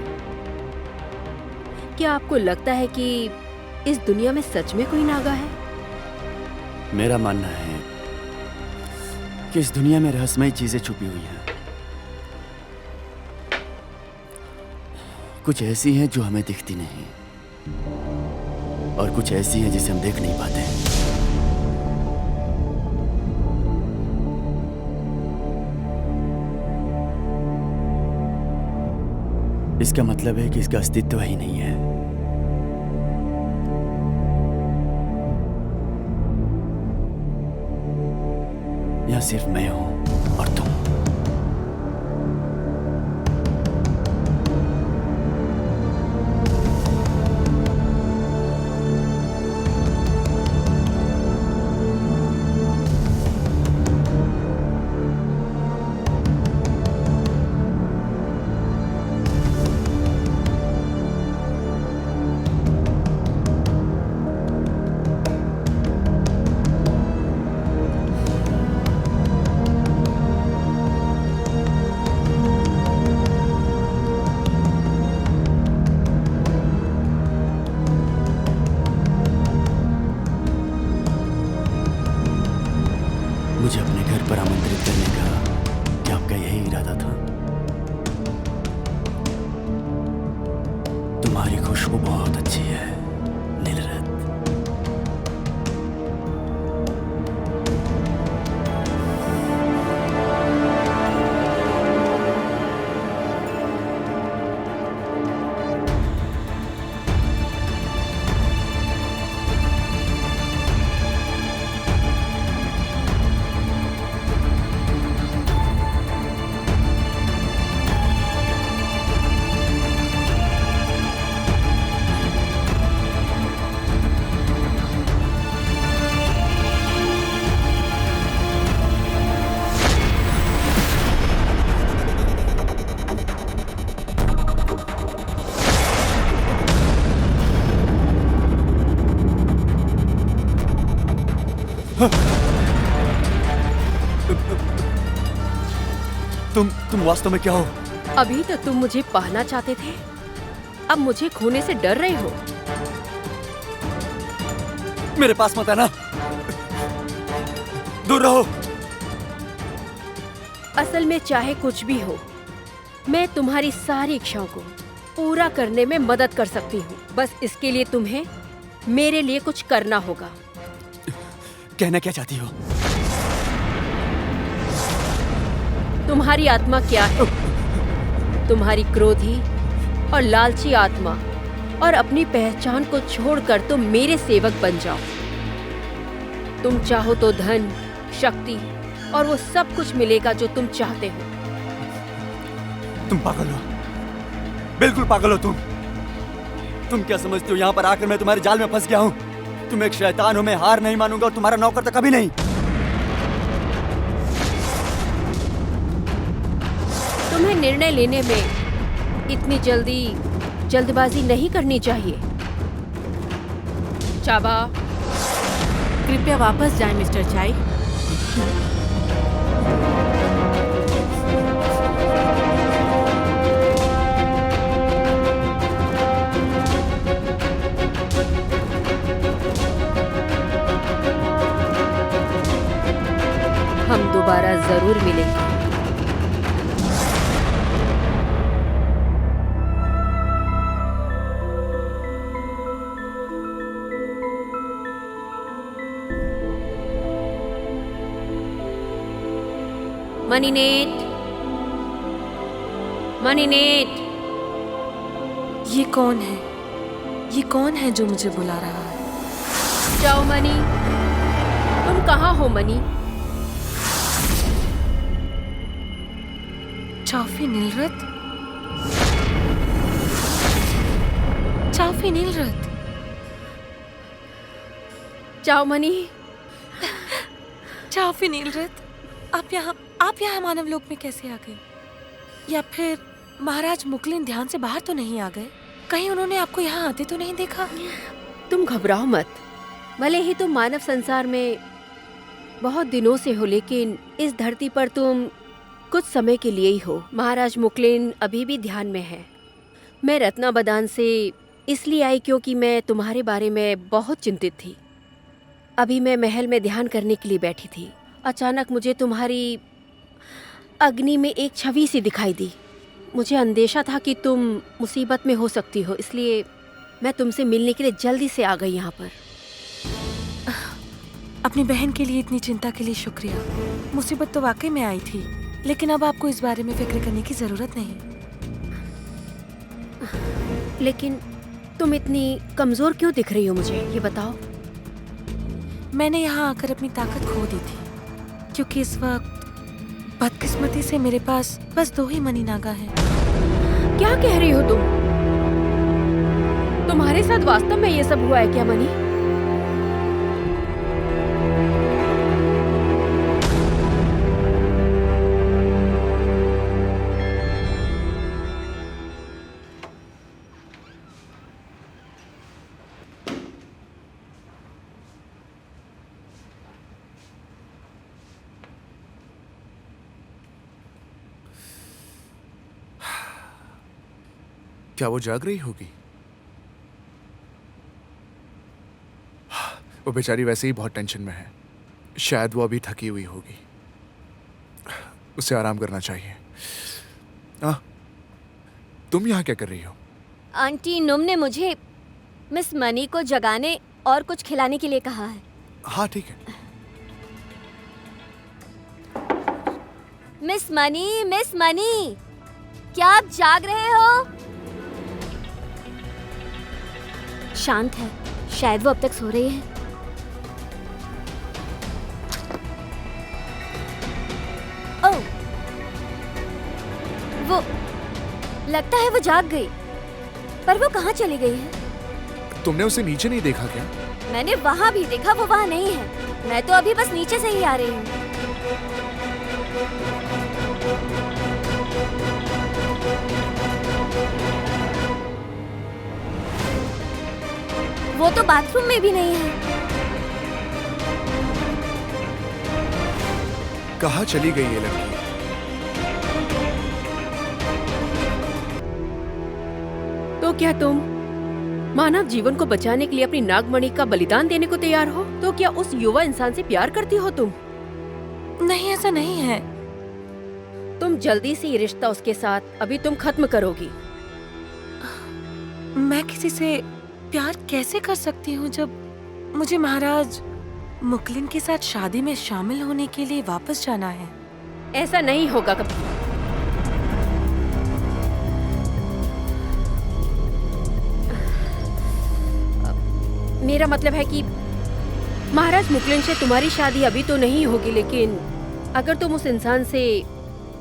Speaker 6: क्या आपको लगता है कि इस दुनिया में सच में कोई नागा है?
Speaker 8: मेरा मानना है कि इस दुनिया में रहस्यमयी चीजें छुपी हुई हैं। कुछ ऐसी हैं जो हमें दिखती नहीं, और कुछ ऐसी हैं जिसे हम देख नहीं पाते। इसका मतलब है कि इसका अस्तित्व ही नहीं है। यह सिर्फ मैं हूं और तुम। मुझे अपने घर पर आमंत्रित करने का क्या आपका यही इरादा था? तुम्हारी खुशबू बहुत अच्छी है नीलरत। तुम वास्तव में क्या हो?
Speaker 6: अभी तक तुम मुझे पाना चाहते थे, अब मुझे खोने से डर रहे हो।
Speaker 8: मेरे पास मत आना, दूर रहो।
Speaker 6: असल में चाहे कुछ भी हो, मैं तुम्हारी सारी इच्छाओं को पूरा करने में मदद कर सकती हूँ। बस इसके लिए तुम्हें मेरे लिए कुछ करना होगा।
Speaker 8: कहना क्या चाहती हो?
Speaker 6: तुम्हारी आत्मा क्या है? तुम्हारी क्रोधी और लालची आत्मा, और अपनी पहचान को छोड़कर तुम मेरे सेवक बन जाओ। तुम चाहो तो धन, शक्ति और वो सब कुछ मिलेगा जो तुम चाहते हो।
Speaker 8: तुम पागल हो, बिल्कुल पागल हो तुम क्या समझते हो यहाँ पर आकर मैं तुम्हारे जाल में फंस गया हूँ? तुम एक शैतान हो, मैं हार नहीं मानूंगा और तुम्हारा नौकर तो कभी नहीं।
Speaker 6: तुम्हें निर्णय लेने में इतनी जल्दबाजी नहीं करनी चाहिए। चाबा,
Speaker 5: कृपया वापस जाएं मिस्टर चाई।
Speaker 6: हम दोबारा जरूर मिलेंगे। मनीनेट, मनीनेट,
Speaker 5: ये कौन है? ये कौन है जो मुझे बुला रहा है?
Speaker 6: जाओ मनी। तुम कहाँ हो मनी?
Speaker 5: चाफी नीलरथ? चाफी नीलरथ?
Speaker 6: जाओ मनी।
Speaker 5: चाफी नीलरथ, आप यहाँ मानव लोक में कैसे आ गए? या फिर महाराज मुकलिन ध्यान से बाहर तो नहीं आ गए? कहीं उन्होंने आपको यहाँ आते तो नहीं देखा?
Speaker 6: तुम घबराओ मत। भले ही तुम मानव संसार में बहुत दिनों से हो, लेकिन इस धरती पर तुम कुछ समय के लिए ही हो। महाराज मुकलिन अभी भी ध्यान में है। मैं रत्नाबदान से इसलिए आई क्योंकि मैं तुम्हारे बारे में बहुत चिंतित थी। अभी मैं महल में ध्यान करने के लिए बैठी थी। अचानक मुझे तुम्हारी अग्नि में एक छवि सी दिखाई दी। मुझे अंदेशा था कि तुम मुसीबत में हो सकती हो, इसलिए मैं तुमसे मिलने के लिए जल्दी से आ गई यहाँ पर।
Speaker 5: अपनी बहन के लिए इतनी चिंता के लिए शुक्रिया। मुसीबत तो वाकई में आई थी, लेकिन अब आपको इस बारे में फिक्र करने की जरूरत नहीं।
Speaker 6: लेकिन तुम इतनी कमजोर क्यों दिख रही हो मुझे, ये बताओ।
Speaker 5: मैंने यहाँ आकर अपनी ताकत खो दी थी, क्योंकि इस वक्त बदकिस्मती से मेरे पास बस 2 ही मनी नागा हैं।
Speaker 6: क्या कह रही हो तुम? तुम्हारे साथ वास्तव में ये सब हुआ है क्या मनी?
Speaker 1: क्या वो जाग रही होगी? वो बेचारी वैसे ही बहुत टेंशन में है। शायद वो अभी थकी हुई होगी। उसे आराम करना चाहिए। तुम यहाँ क्या कर रही हो?
Speaker 4: आंटी नुम ने मुझे मिस मनी को जगाने और कुछ खिलाने के लिए कहा है।
Speaker 1: हाँ ठीक है।
Speaker 4: मिस मनी, क्या आप जाग रहे हो? शांत है, शायद वो अब तक सो रही है। ओह, वो लगता है वो जाग गई, पर वो कहाँ चली गई है?
Speaker 1: तुमने उसे नीचे नहीं देखा क्या?
Speaker 4: मैंने वहाँ भी देखा, वो वहाँ नहीं है। मैं तो अभी बस नीचे से ही आ रही हूँ। वो तो बाथरूम में भी नहीं है।
Speaker 1: कहाँ चली गई ये लड़की?
Speaker 6: तो क्या तुम मानव जीवन को बचाने के लिए अपनी नागमणि का बलिदान देने को तैयार हो? तो क्या उस युवा इंसान से प्यार करती हो तुम?
Speaker 5: नहीं, ऐसा नहीं है।
Speaker 6: तुम जल्दी से ये रिश्ता उसके साथ अभी तुम खत्म करोगी।
Speaker 5: मैं किसी से प्यार कैसे कर सकती हूँ जब मुझे महाराज मुकलिन के साथ शादी में शामिल होने के लिए वापस जाना है?
Speaker 6: ऐसा नहीं होगा कभी। मेरा मतलब है कि महाराज मुकलिन से तुम्हारी शादी अभी तो नहीं होगी, लेकिन अगर तुम उस इंसान से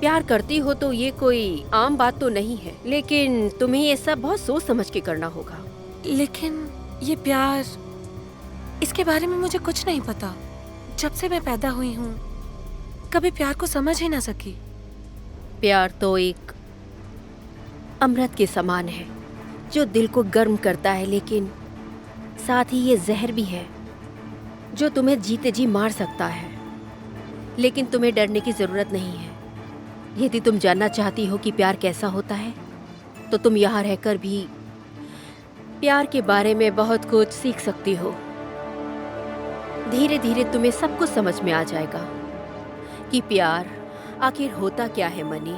Speaker 6: प्यार करती हो तो ये कोई आम बात तो नहीं है, लेकिन तुम्हें ये सब बहुत सोच समझ के करना होगा।
Speaker 5: लेकिन ये प्यार, इसके बारे में मुझे कुछ नहीं पता। जब से मैं पैदा हुई हूँ कभी प्यार को समझ ही ना सकी।
Speaker 6: प्यार तो एक अमृत के समान है जो दिल को गर्म करता है, लेकिन साथ ही ये जहर भी है जो तुम्हें जीते जी मार सकता है। लेकिन तुम्हें डरने की जरूरत नहीं है। यदि तुम जानना चाहती हो कि प्यार कैसा होता है तो तुम यहाँ रहकर भी प्यार के बारे में बहुत कुछ सीख सकती हो। धीरे धीरे तुम्हें सब कुछ समझ में आ जाएगा कि प्यार आखिर होता क्या है। मनी,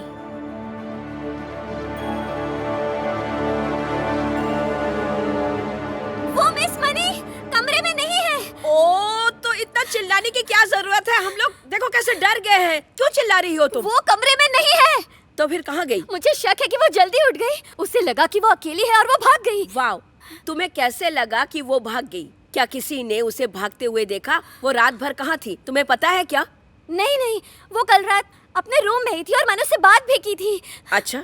Speaker 4: वो मिस मनी कमरे में नहीं है।
Speaker 6: ओ, तो इतना चिल्लाने की क्या जरूरत है? हम लोग देखो कैसे डर गए हैं। क्यों चिल्ला रही हो तुम?
Speaker 4: वो कमरे में नहीं है।
Speaker 6: तो फिर कहाँ गई?
Speaker 4: मुझे शक है कि वो जल्दी उठ गई। उसे लगा कि वो अकेली है और वो भाग गई।
Speaker 6: वाह, तुम्हें कैसे लगा कि वो भाग गई? क्या किसी ने उसे भागते हुए देखा? वो रात भर कहाँ थी, तुम्हें पता है क्या?
Speaker 4: नहीं नहीं, वो कल रात अपने रूम में ही थी और मैंने उससे बात भी की थी।
Speaker 6: अच्छा,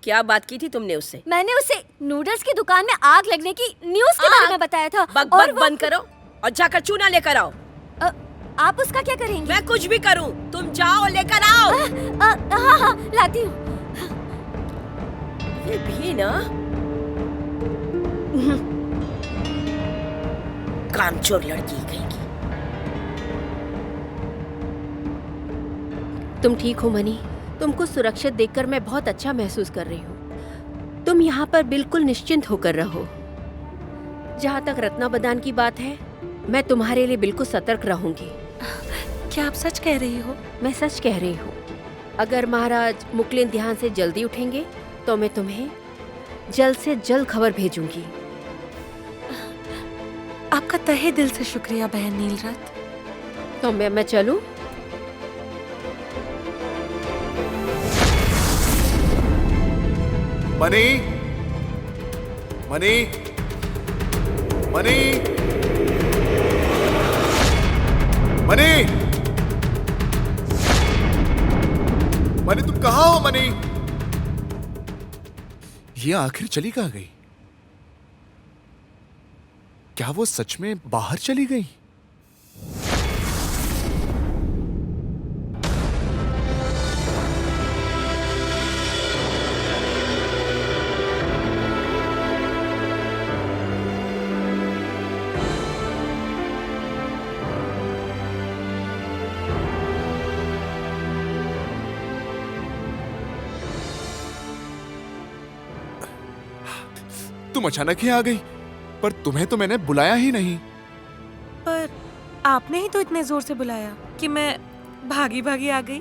Speaker 6: क्या बात की थी तुमने उससे?
Speaker 4: मैंने उसे नूडल्स की दुकान में आग लगने की न्यूज़ के बारे में बताया था।
Speaker 6: बक
Speaker 4: और
Speaker 6: बक बंद करो और जाकर चूना लेकर आओ।
Speaker 4: आप उसका क्या करेंगी?
Speaker 6: मैं कुछ भी करूं, तुम जाओ लेकर आओ।
Speaker 4: हाँ हाँ, लाती हूँ।
Speaker 6: ये भी ना कामचोर लड़की कहेगी। तुम ठीक हो मनी? तुमको सुरक्षित देखकर मैं बहुत अच्छा महसूस कर रही हूँ। तुम यहाँ पर बिल्कुल निश्चिंत होकर रहो। जहाँ तक रत्ना बदान की बात है, मैं तुम्हारे लिए बिल्कुल सतर्क रहूंगी।
Speaker 5: क्या आप सच कह रही हो?
Speaker 6: मैं सच कह रही हूँ। अगर महाराज मुकलिन ध्यान से जल्दी उठेंगे तो मैं तुम्हें जल्द से जल्द खबर भेजूंगी।
Speaker 5: आपका तहे दिल से शुक्रिया बहन नीलरत।
Speaker 6: तो मैं चलूं?
Speaker 1: Money, money, money, money, money, तुम कहाँ हो मनी? ये आखिर चली कहाँ गई? क्या वो सच में बाहर चली गई? तुम अचानक ही आ गई, पर तुम्हें तो मैंने बुलाया ही नहीं।
Speaker 5: पर आपने ही तो इतने जोर से बुलाया कि मैं भागी भागी आ गई।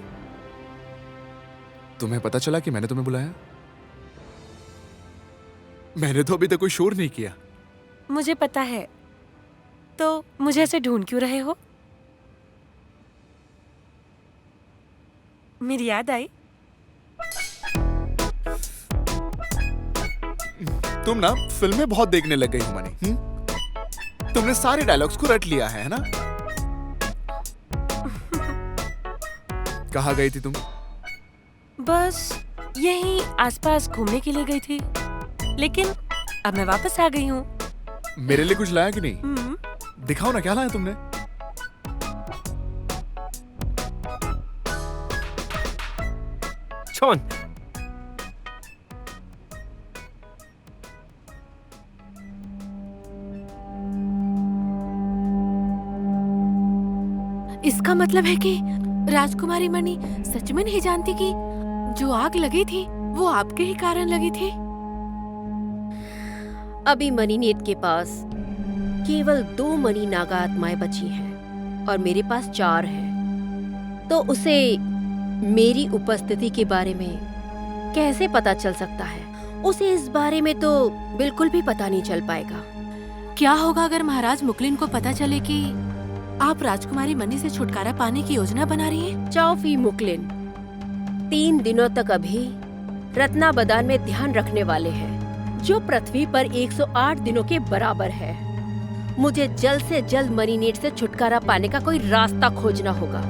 Speaker 1: तुम्हें पता चला कि मैंने तुम्हें बुलाया? मैंने तो अभी तक कोई शोर नहीं किया।
Speaker 5: मुझे पता है, तो मुझे ऐसे ढूंढ क्यों रहे हो? मेरी याद आई?
Speaker 1: तुम ना फिल्में बहुत देखने लग गई हो मनी। तुमने सारे डायलॉग्स को रट लिया है ना? कहाँ गई थी तुम?
Speaker 5: बस यहीं आसपास घूमने के लिए गई थी, लेकिन अब मैं वापस आ गई हूँ।
Speaker 1: मेरे लिए कुछ लाया कि नहीं? दिखाओ ना, क्या लाया तुमने?
Speaker 9: छौन,
Speaker 2: इसका मतलब है कि राजकुमारी मणि सच में नहीं जानती कि जो आग लगी थी वो आपके ही कारण लगी थी।
Speaker 6: अभी मणिनेत के पास केवल 2 मणि नागा आत्माएं बची हैं और मेरे पास 4 हैं। तो उसे मेरी उपस्थिति के बारे में कैसे पता चल सकता है? उसे इस बारे में तो बिल्कुल भी पता नहीं चल पाएगा।
Speaker 2: क्या होगा अगर महाराज मुकलिन को पता चले कि आप राजकुमारी मणि से छुटकारा पाने की योजना बना रही हैं?
Speaker 6: चाओफी मुकलिन 3 दिनों तक अभी रत्ना बदान में ध्यान रखने वाले हैं, जो पृथ्वी पर 108 दिनों के बराबर है। मुझे जल्द से जल्द मरीनेट से छुटकारा पाने का कोई रास्ता खोजना होगा।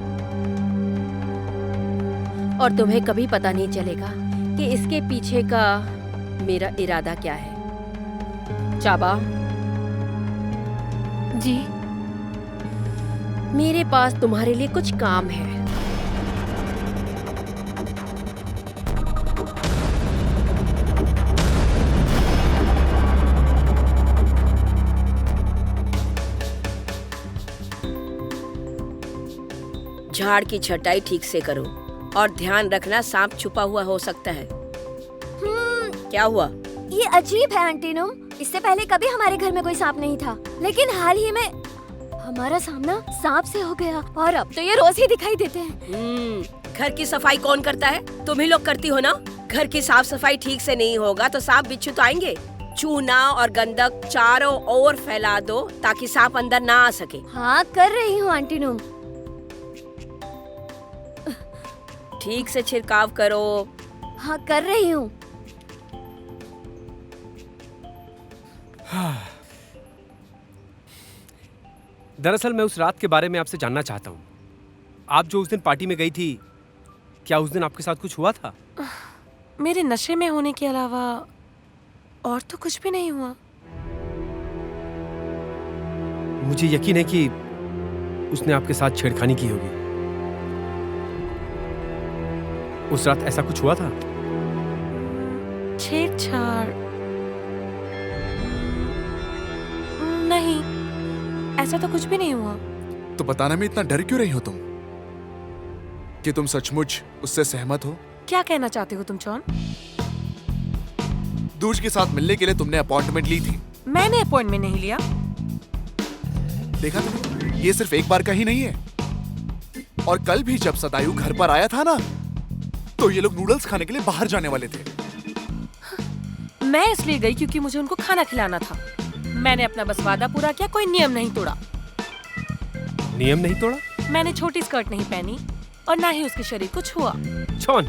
Speaker 6: और तुम्हें कभी पता नहीं चलेगा कि इसके पीछे का मेरा इरादा क्या है। चाबा,
Speaker 2: जी।
Speaker 6: मेरे पास तुम्हारे लिए कुछ काम है।
Speaker 10: झाड़ की छटाई ठीक से करो और ध्यान रखना सांप छुपा हुआ हो सकता है। क्या हुआ?
Speaker 4: ये अजीब है आंटी नुम, इससे पहले कभी हमारे घर में कोई सांप नहीं था, लेकिन हाल ही में हमारा सामना सांप से हो गया और अब तो ये रोज ही दिखाई देते हैं।
Speaker 10: घर की सफाई कौन करता है? तुम ही लोग करती हो ना। घर की साफ सफाई ठीक से नहीं होगा तो सांप बिच्छू तो आएंगे। चूना और गंदक चारों ओर फैला दो ताकि सांप अंदर ना आ सके।
Speaker 4: हाँ कर रही हूँ आंटी नुम।
Speaker 10: ठीक से छिड़काव करो।
Speaker 4: हाँ कर रही हूँ।
Speaker 9: दरअसल मैं उस रात के बारे में आपसे जानना चाहता हूँ। आप जो उस दिन पार्टी में गई थी, क्या उस दिन आपके साथ कुछ हुआ था?
Speaker 5: मेरे नशे में होने के अलावा और तो कुछ भी नहीं हुआ।
Speaker 9: मुझे यकीन है कि उसने आपके साथ छेड़खानी की होगी। उस रात ऐसा कुछ हुआ था?
Speaker 5: छेड़छाड़ नहीं, ऐसा तो कुछ भी नहीं हुआ।
Speaker 1: तो बताने में इतना डर क्यों रही हो तुम? कि तुम सचमुच उससे सहमत हो?
Speaker 5: क्या कहना चाहते हो तुम जॉन?
Speaker 1: दूज के साथ मिलने के लिए तुमने अपॉइंटमेंट ली थी।
Speaker 5: मैंने अपॉइंटमेंट नहीं लिया।
Speaker 1: देखा तुमने, ये सिर्फ एक बार का ही नहीं है। और कल भी जब सदायु घर पर आया था ना, तो ये लोग नूडल्स खाने के लिए बाहर जाने वाले थे।
Speaker 5: मैं इसलिए गई क्योंकि मुझे उनको खाना खिलाना था। मैंने अपना बस वादा पूरा किया, कोई नियम नहीं तोड़ा।
Speaker 9: नियम नहीं तोड़ा?
Speaker 5: मैंने छोटी स्कर्ट नहीं पहनी और ना ही उसके शरीर को छुआ।
Speaker 9: चौन,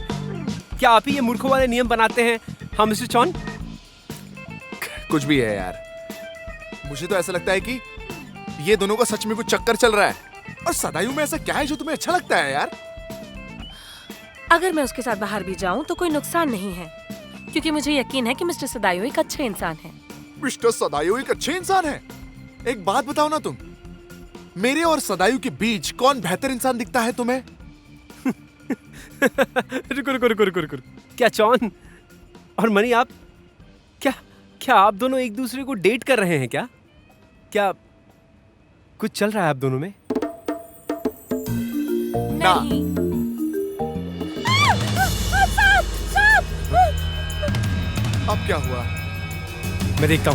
Speaker 9: क्या आप ही ये मूर्खों वाले नियम बनाते हैं? हाँ मिस्टर चौन?
Speaker 1: कुछ भी है यार, मुझे तो ऐसा लगता है कि ये दोनों का सच में कुछ चक्कर चल रहा है। और सदायु में ऐसा क्या है जो तुम्हें अच्छा लगता है यार?
Speaker 5: अगर मैं उसके साथ बाहर भी जाऊं तो कोई नुकसान नहीं है, क्योंकि मुझे यकीन है कि मिस्टर सदायु एक अच्छे इंसान हैं।
Speaker 1: मिस्टर सदायु एक अच्छे इंसान है? एक बात बताओ ना तुम, मेरे और सदायु के बीच कौन बेहतर इंसान दिखता है तुम्हें?
Speaker 9: रुको। क्या चौन और मनी, आप क्या आप दोनों एक दूसरे को डेट कर रहे हैं क्या? क्या कुछ चल रहा है आप दोनों में?
Speaker 1: ना।
Speaker 5: नहीं।
Speaker 1: अब क्या हुआ?
Speaker 9: मैं देखता हूँ।